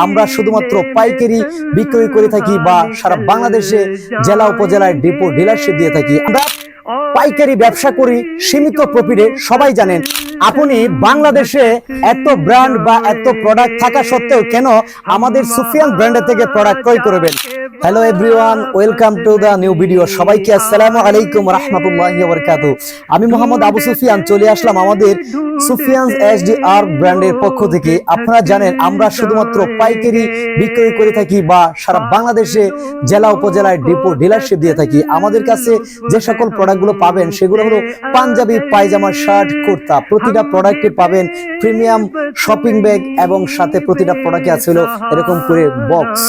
আমরা শুধুমাত্র পাইকারি বিক্রয় করে থাকি বা সারা বাংলাদেশে জেলা উপজেলায় ডিপো ডিলারশিপ দিয়ে থাকি। আমরা পাইকারি ব্যবসা করি সীমিত প্রফিটে, সবাই জানেন। আপনি বাংলাদেশে এত ব্র্যান্ড বা এত প্রোডাক্ট থাকা সত্ত্বেও কেন আমাদের সুফিয়ান ব্র্যান্ডের থেকে প্রোডাক্ট ক্রয় করবেন? Hello everyone, welcome to the new video. সবাইকে আসসালামু আলাইকুম রাহমাতুল্লাহি ওয়া বারাকাতুহু। আমি মোহাম্মদ আবু সুফিয়ান চলে আসলাম আমাদের সুফিয়ানস এসডিআর ব্র্যান্ডের পক্ষ থেকে। আপনারা জানেন আমরা শুধুমাত্র পাইকারি বিক্রয় করে থাকি বা সারা বাংলাদেশে জেলা উপজেলায় ডিপো ডিলারশিপ দিয়ে থাকি। আমাদের কাছে যে সকল প্রোডাক্টগুলো পাবেন সেগুলো হলো পাঞ্জাবি, পায়জামা, শার্ট, কুর্তা। প্রতিটা প্রোডাক্টে পাবেন প্রিমিয়াম শপিং ব্যাগ এবং সাথে প্রতিটা প্রোডাক্টে আছে হলো এরকম করে বক্স।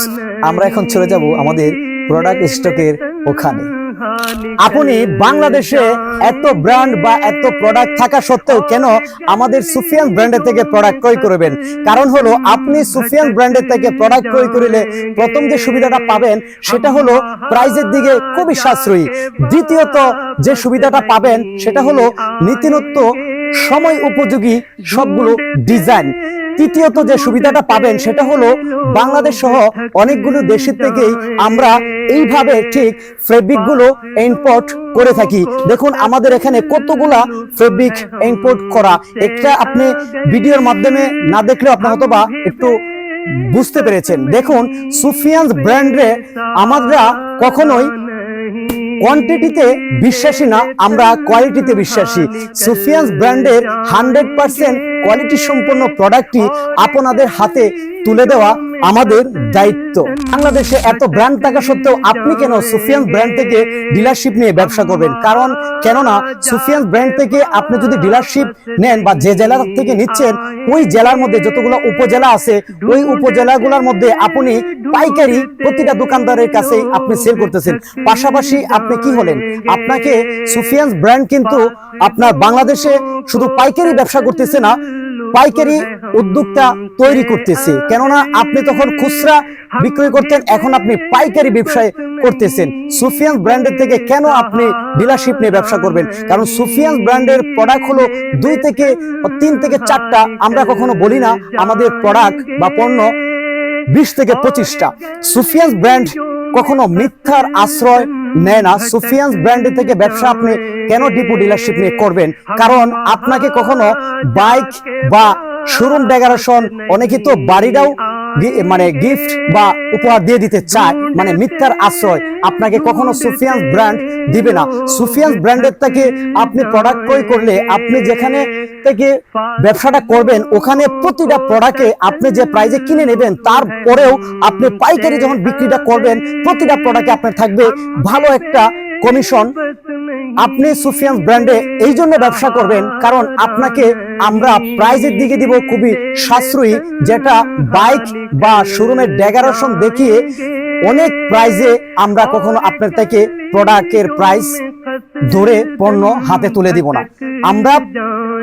আমরা এখন চলে যাব আমাদের প্রোডাক্ট স্টকের ওখানে। আপনি বাংলাদেশে এত ব্র্যান্ড বা এত প্রোডাক্ট থাকা সত্ত্বেও কেন আমাদের সুফিয়ান ব্র্যান্ডের থেকে প্রোডাক্ট ক্রয় করবেন? কারণ হলো আপনি সুফিয়ান ব্র্যান্ডের থেকে প্রোডাক্ট ক্রয় করলে প্রথম যে সুবিধাটা পাবেন সেটা হলো প্রাইজের দিকে খুবই সাশ্রয়ী। দ্বিতীয়ত যে সুবিধাটা পাবেন সেটা হলো নীতিনত্ব সময় উপযোগী সবগুলো ডিজাইন। তৃতীয়ত যে সুবিধাটা পাবেন সেটা হলো বাংলাদেশ সহ অনেকগুলো দেশের থেকেই আমরা এইভাবে ঠিক ফেব্রিক গুলো ইম্পোর্ট করে থাকি। দেখুন আমাদের এখানে কতগুলা ফেব্রিক ইম্পোর্ট করা। এটা আপনি ভিডিওর মাধ্যমে না দেখলেও আপনি হয়তোবা একটু বুঝতে পেরেছেন। দেখুন সুফিয়ানস ব্র্যান্ডে আমরা কখনোই কোয়ান্টিটিতে বিশ্বাসী না, আমরা কোয়ালিটিতে বিশ্বাসী। সুফিয়ানস ব্র্যান্ডের 100% কোয়ালিটি সম্পন্ন প্রোডাক্টটি আপনাদের হাতে তুলে দেওয়া আমাদের দায়িত্ব। বাংলাদেশে এত ব্র্যান্ড থাকা সত্ত্বেও আপনি কেন সুফিয়ানস ব্র্যান্ড থেকে ডিলারশিপ নিয়ে ব্যবসা করবেন? কারণ কেননা সুফিয়ানস ব্র্যান্ড থেকে আপনি যদি ডিলারশিপ নেন বা যে জেলা থেকে নিচ্ছেন ওই জেলার মধ্যে যতগুলো উপজেলা আছে ওই উপজেলাগুলোর মধ্যে আপনি পাইকারি প্রতিটা দোকানদারের কাছে আপনি সেল করতেছেন। পাশাপাশি আপনি কি হলেন, আপনাকে সুফিয়ানস ব্র্যান্ড কিন্তু আপনার বাংলাদেশে শুধু পাইকারি ব্যবসা করতেছে না, পাইকারি উদ্যোক্তা তৈরি করতেছে। কেননা আপনি তখন খুচরা বিক্রয় করতেন, এখন আপনি পাইকারি ব্যবসায় করতেছেন। সুফিয়ানস ব্র্যান্ডের থেকে কেন আপনি ডিলারশিপ নিয়ে ব্যবসা করবেন? কারণ সুফিয়ানস ব্র্যান্ডের প্রোডাক্ট হলো 2 থেকে 3 থেকে 4টা, আমরা কখনো বলি না আমাদের প্রোডাক্ট বা পণ্য 20 থেকে 25টা। সুফিয়ানস ব্র্যান্ড কখনো মিথ্যার আশ্রয় নেয় না। সুফিয়ানস ব্র্যান্ডের থেকে ব্যবসা আপনি কেন ডিপো ডিলারশিপ নিয়ে করবেন? কারণ আপনাকে কখনো বাইক বা শোরুম ডেকোরেশন, অনেকে তো বাড়িটাও মানে গিফট বা উপহার দিয়ে দিতে চায়, মানে মিথ্যার আশ্রয় আপনাকে কখনো সুফিয়ানস ব্র্যান্ড দিবে না। সুফিয়ানস ব্র্যান্ডের থেকে আপনি প্রোডাক্ট ক্রয় করলে আপনি যেখানে থেকে ব্যবসাটা করবেন ওখানে প্রতিটা প্রোডাক্টে আপনি যে প্রাইজে কিনে নেবেন তারপরেও আপনি পাইকারি যখন বিক্রিটা করবেন প্রতিটা প্রোডাক্টে আপনার থাকবে ভালো একটা কমিশন। আপনি সুফিয়ানস ব্র্যান্ডে এই জন্য ব্যবসা করবেন কারণ আপনাকে আমরা প্রাইজের দিকে দিব খুবই সাশ্রয়ী, যেটা বাইক বা শোরুমের ডেকোরেশন দেখিয়ে অনেক প্রাইজে আমরা কখনো আপনার থেকে প্রোডাক্টের প্রাইস ধরে পণ্য হাতে তুলে দিব না। আমরা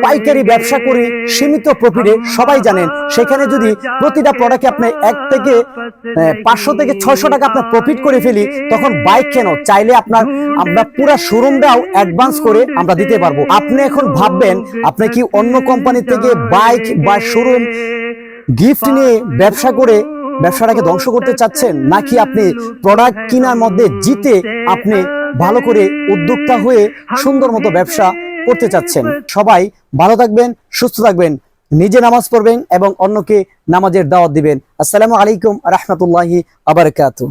পাইকারি ব্যবসা করি সীমিত প্রফিটে, সবাই জানেন। সেখানে যদি প্রতিটা প্রোডাক্টে আপনি 1 থেকে 500 থেকে 600 টাকা আপনার প্রফিট করে ফেলি তখন বাইক কেন, চাইলে আমরা পুরো শোরুমটাও অ্যাডভান্স করে আমরা দিতে পারবো। আপনি এখন ভাববেন আপনি কি অন্য কোম্পানি থেকে বাইক বা শোরুম গিফট নিয়ে ব্যবসা করে ব্যবসাটাকে ধ্বংস করতে চাচ্ছেন, নাকি আপনি প্রোডাক্ট কেনার মধ্যে জিতে আপনি ভালো করে উদ্যোক্তা হয়ে সুন্দর মতো ব্যবসা করতে চাচ্ছেন? সবাই ভালো থাকবেন, সুস্থ থাকবেন, নিজে নামাজ পড়বেন এবং অন্যকে নামাজের দাওয়াত দিবেন। আসসালামু আলাইকুম রাহমাতুল্লাহি ওয়া বারাকাতুহু।